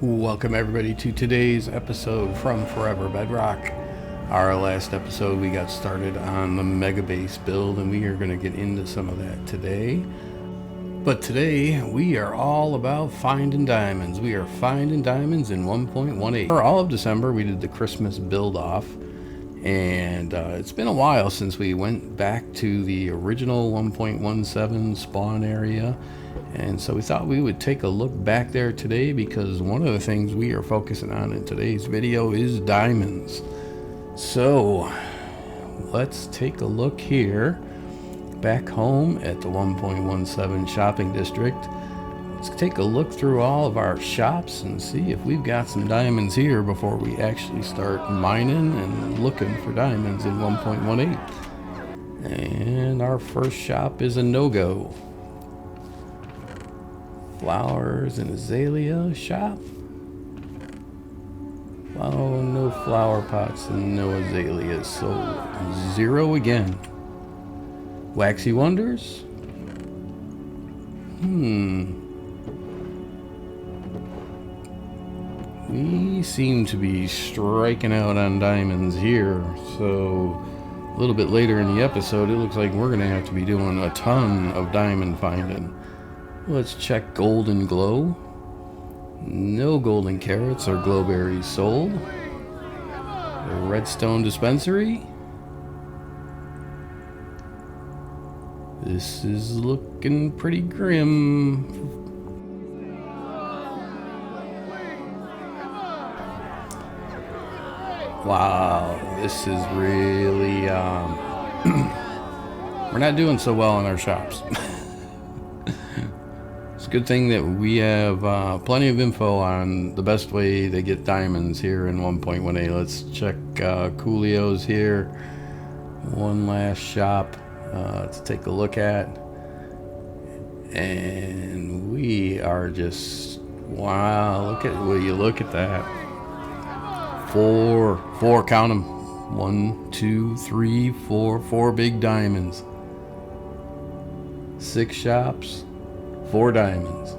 Welcome everybody to today's episode from Forever Bedrock. Our last episode we got started on the mega base build, and we are going to get into some of that today. But today we are all about finding diamonds. We are finding diamonds in 1.18. For all of December we did the Christmas build off, and it's been a while since we went back to the original 1.17 spawn area. And so we thought we would take a look back there today, because one of the things we are focusing on in today's video is diamonds. So let's take a look here back home at the 1.17 shopping district. Let's take a look through all of our shops and see if we've got some diamonds here before we actually start mining and looking for diamonds in 1.18. And our first shop is a no-go. Flowers and azalea shop. Oh, no flower pots and no azaleas, so 0 again. Waxy wonders. We seem to be striking out on diamonds here, so a little bit later in the episode it looks like we're gonna have to be doing a ton of diamond finding. Let's check golden glow. No golden carrots or glowberries sold. The redstone dispensary. This is looking pretty grim. Wow, this is really we're not doing so well in our shops. Good thing that we have plenty of info on the best way to get diamonds here in 1.18. Let's check Coolio's here. One last shop to take a look at, and we are just, wow, look at, will you look at that? Four, count them. 1, 2, 3, 4 big diamonds. 6 shops, 4 diamonds.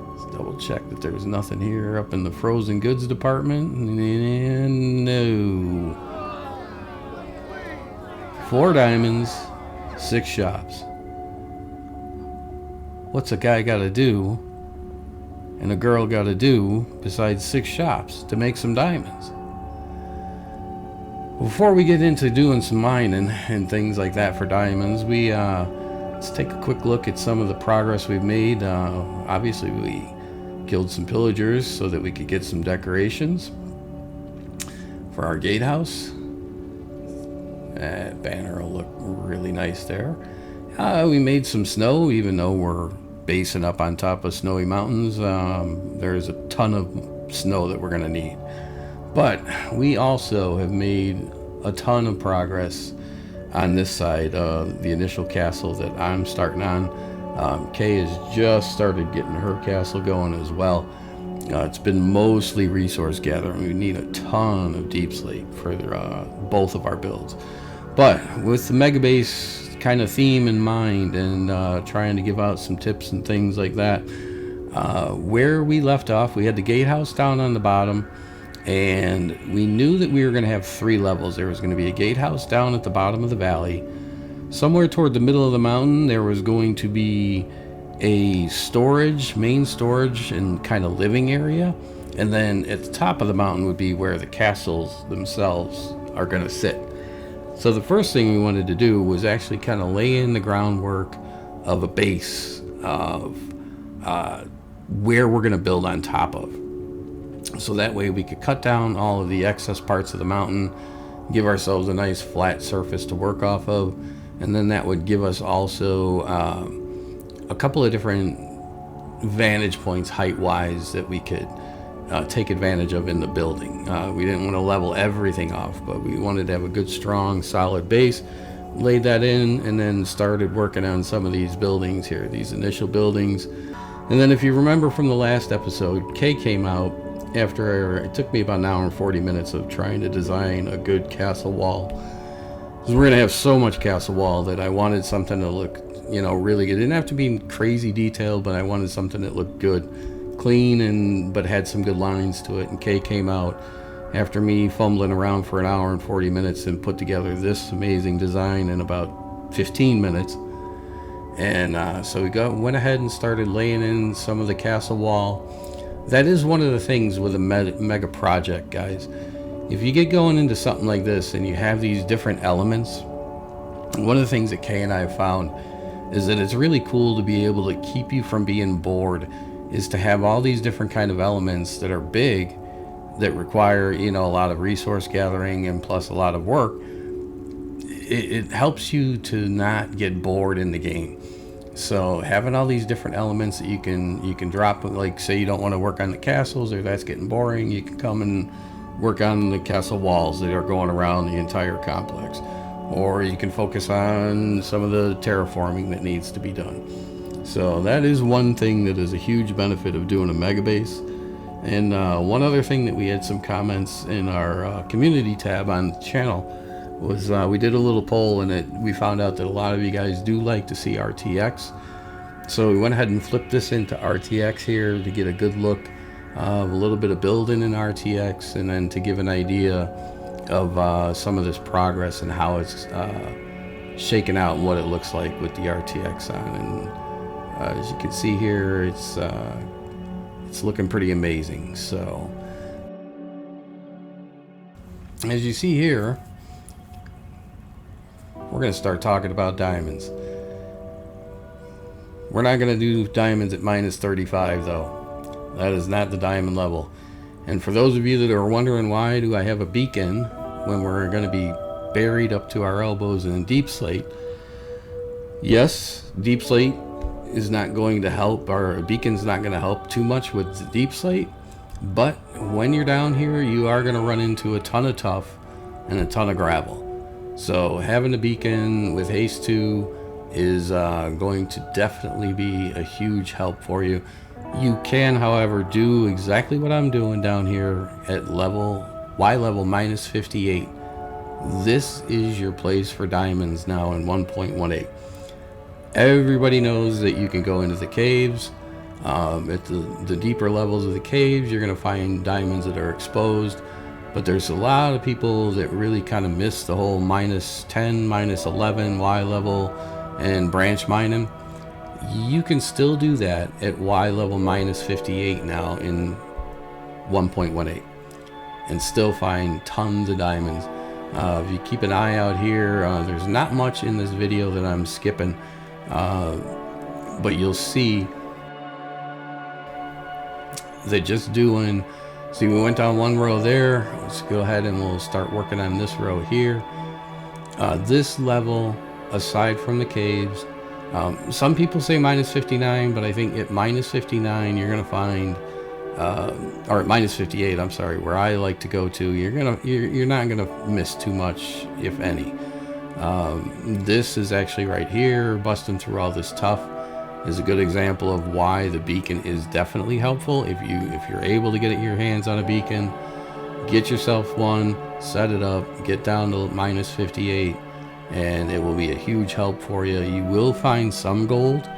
Let's double check that there's nothing here up in the frozen goods department. And no. 4 diamonds, 6 shops. What's a guy gotta do and a girl gotta do besides 6 shops to make some diamonds? Before we get into doing some mining and things like that for diamonds, let's take a quick look at some of the progress we've made. Obviously, we killed some pillagers so that we could get some decorations for our gatehouse. That banner will look really nice there. We made some snow, even though we're basing up on top of snowy mountains. There's a ton of snow that we're going to need. But we also have made a ton of progress on this side, the initial castle that I'm starting on. Kay has just started getting her castle going as well. It's been mostly resource gathering. We need a ton of deep slate for both of our builds. But with the mega base kind of theme in mind, and trying to give out some tips and things like that, where we left off, we had the gatehouse down on the bottom. And we knew that we were going to have 3 levels. There was going to be a gatehouse down at the bottom of the valley. Somewhere toward the middle of the mountain, there was going to be a storage, main storage and kind of living area. And then at the top of the mountain would be where the castles themselves are going to sit. So the first thing we wanted to do was actually kind of lay in the groundwork of a base of where we're going to build on top of. So that way we could cut down all of the excess parts of the mountain, give ourselves a nice flat surface to work off of, and then that would give us also a couple of different vantage points height-wise that we could take advantage of in the building. We didn't want to level everything off, but we wanted to have a good, strong, solid base. Laid that in, and then started working on some of these buildings here, these initial buildings. And then if you remember from the last episode, Kay came out after it took me about an hour and 40 minutes of trying to design a good castle wall. Because we're going to have so much castle wall that I wanted something to look, really good. It didn't have to be crazy detailed, but I wanted something that looked good, clean and but had some good lines to it. And Kay came out after me fumbling around for an hour and 40 minutes and put together this amazing design in about 15 minutes. And so we went ahead and started laying in some of the castle wall. That is one of the things with a mega project, guys. If you get going into something like this and you have these different elements, one of the things that Kay and I have found is that it's really cool to be able to keep you from being bored, is to have all these different kind of elements that are big, that require, you know, a lot of resource gathering and plus a lot of work. It helps you to not get bored in the game. So having all these different elements that you can drop, like say you don't want to work on the castles or that's getting boring, you can come and work on the castle walls that are going around the entire complex. Or you can focus on some of the terraforming that needs to be done. So that is one thing that is a huge benefit of doing a mega base. And one other thing that we had some comments in our community tab on the channel was we did a little poll, and we found out that a lot of you guys do like to see RTX. So we went ahead and flipped this into RTX here to get a good look of a little bit of building in RTX, and then to give an idea of some of this progress and how it's shaken out and what it looks like with the RTX on. And as you can see here, it's looking pretty amazing. So as you see here, we're going to start talking about diamonds. We're not going to do diamonds at minus 35 though. That is not the diamond level. And for those of you that are wondering why do I have a beacon when we're going to be buried up to our elbows in deep slate, yes, deep slate is not going to help, or a beacon's not going to help too much with the deep slate. But when you're down here, you are going to run into a ton of tuff and a ton of gravel. So having a beacon with haste 2 is going to definitely be a huge help for you. You can, however, do exactly what I'm doing down here at Y level minus 58. This is your place for diamonds now in 1.18. Everybody knows that you can go into the caves. At the deeper levels of the caves, you're going to find diamonds that are exposed. But there's a lot of people that really kind of miss the whole minus 10, minus 11 Y level and branch mining. You can still do that at Y level minus 58 now in 1.18 and still find tons of diamonds. If you keep an eye out here, there's not much in this video that I'm skipping, but you'll see that just doing, see, we went down one row there. Let's go ahead and we'll start working on this row here. This level, aside from the caves, some people say minus 59, but I think at minus 59 you're gonna find, or at minus 58, I'm sorry, where I like to go to, you're not gonna miss too much, if any. This is actually right here, busting through all this tuff, is a good example of why the beacon is definitely helpful. If you're able to get your hands on a beacon, get yourself one, set it up, get down to minus 58, and it will be a huge help for you. You will find some gold,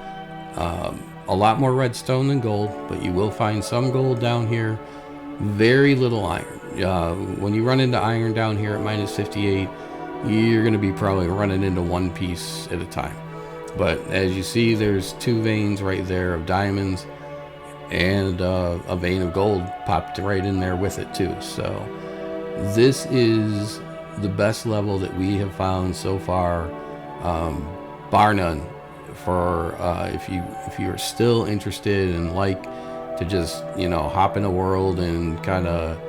a lot more redstone than gold, but you will find some gold down here. Very little iron. When you run into iron down here at minus 58, you're going to be probably running into one piece at a time. But as you see, there's 2 veins right there of diamonds, and a vein of gold popped right in there with it too. So this is the best level that we have found so far, bar none. For if you are still interested and like to just, you know, hop in a world and kind of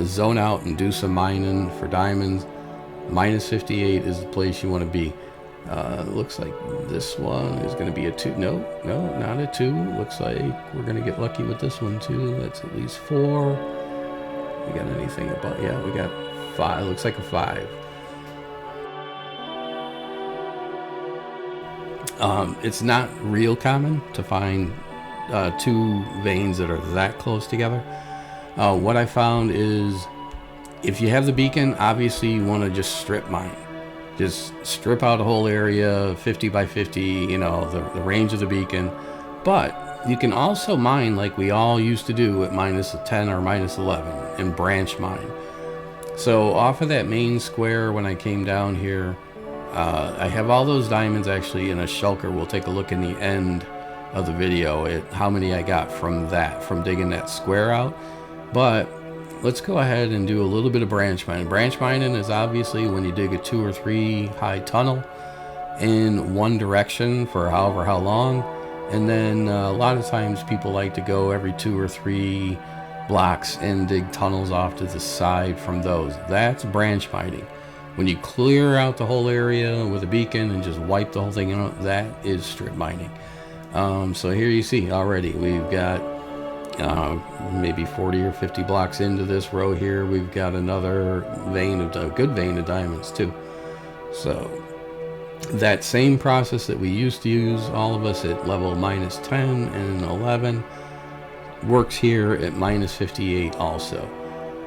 zone out and do some mining for diamonds, minus 58 is the place you want to be. Looks like this one is going to be a 2. No, not a 2. Looks like we're going to get lucky with this one too. That's at least 4. We got anything about? Yeah, we got 5. Looks like a 5. It's not real common to find 2 veins that are that close together. What I found is, if you have the beacon, obviously you want to just strip mine. Just strip out a whole area, 50 by 50, you know, the range of the beacon. But You can also mine like we all used to do at -10 or -11 and branch mine. So off of that main square, when I came down here, I have all those diamonds actually in a shulker. We'll take a look in the end of the video at how many I got from that, from digging that square out. But let's go ahead and do a little bit of branch mining. Branch mining is obviously when you dig a 2 or 3 high tunnel in one direction for however how long, and then a lot of times people like to go every 2 or 3 blocks and dig tunnels off to the side from those. That's branch mining. When you clear out the whole area with a beacon and just wipe the whole thing out, that is strip mining. So here you see already we've got maybe 40 or 50 blocks into this row here, we've got another vein of a good vein of diamonds too. So that same process that we used to use, all of us at level -10 and 11, works here at -58 also.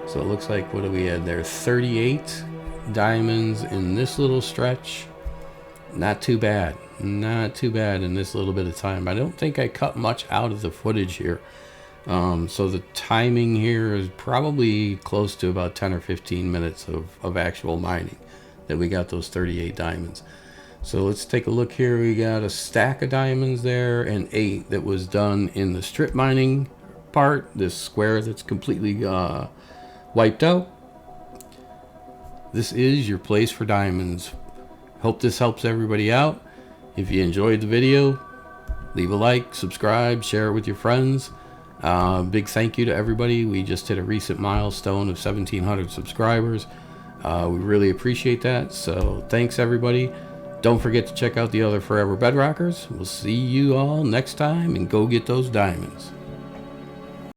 So it looks like, what do we have there? 38 diamonds in this little stretch. Not too bad. Not too bad in this little bit of time. I don't think I cut much out of the footage here. So the timing here is probably close to about 10 or 15 minutes of actual mining that we got those 38 diamonds. So let's take a look here. We got a stack of diamonds there and 8 that was done in the strip mining part, this square that's completely wiped out. This is your place for diamonds. Hope this helps everybody out. If you enjoyed the video, leave a like, subscribe, share it with your friends. Big thank you to everybody. We just hit a recent milestone of 1,700 subscribers. We really appreciate that. So thanks everybody. Don't forget to check out the other Forever Bedrockers. We'll see you all next time, and go get those diamonds.